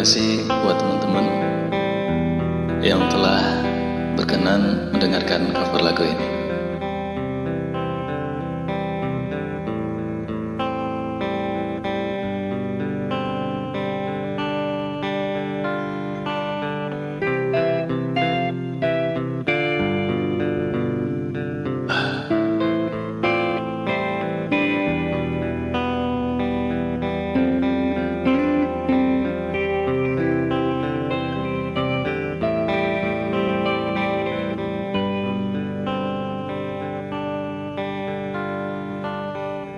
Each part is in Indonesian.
kasih buat teman-teman yang telah berkenan mendengarkan cover lagu ini.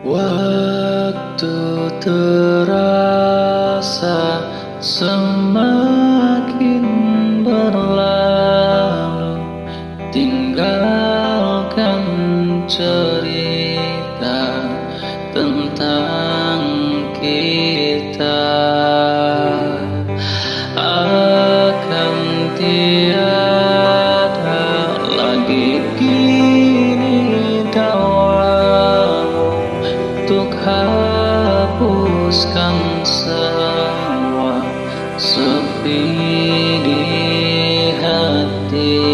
Waktu terasa semakin berlalu, tinggalkan cerita tentang kita. Akan tiada lagi kini dawamu untuk hapuskan semua sepi di hati.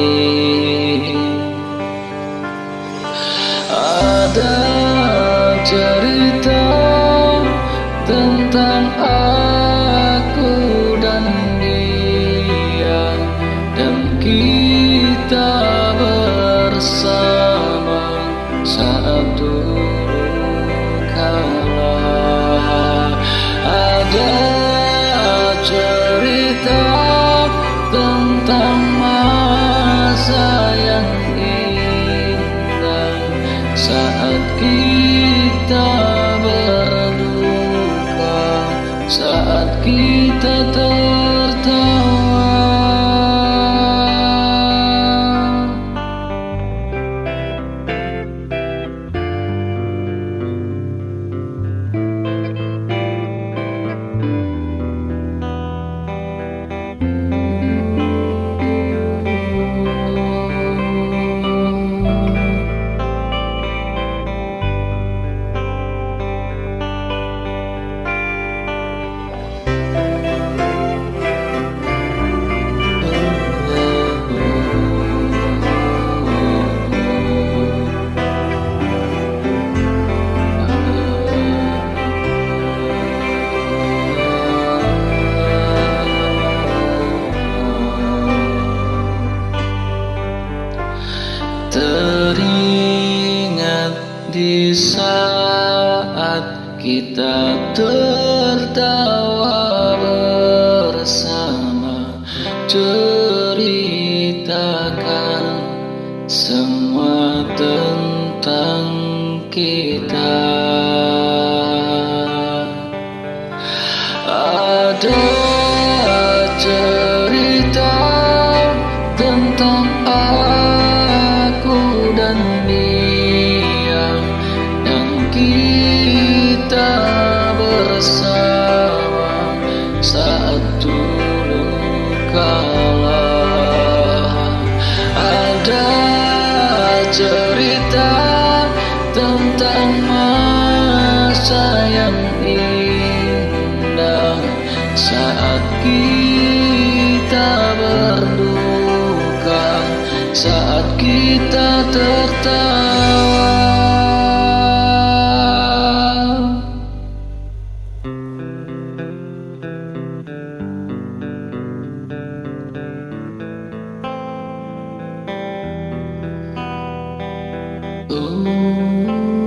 Ada cerita tentang aku dan dia, dan kita bersama saat dulu kala. Ada cerita tentang masa yang indah saat kita berduka, saat kita tertawa. Teringat di saat kita tertawa bersama, ceritakan semua tentang kita. Ada cerita tentang aku dan dia, dan kita bersama saat dulu kala. Ada cerita tentang masa yang indah saat kita berduka, saat kita tertawa. Oh.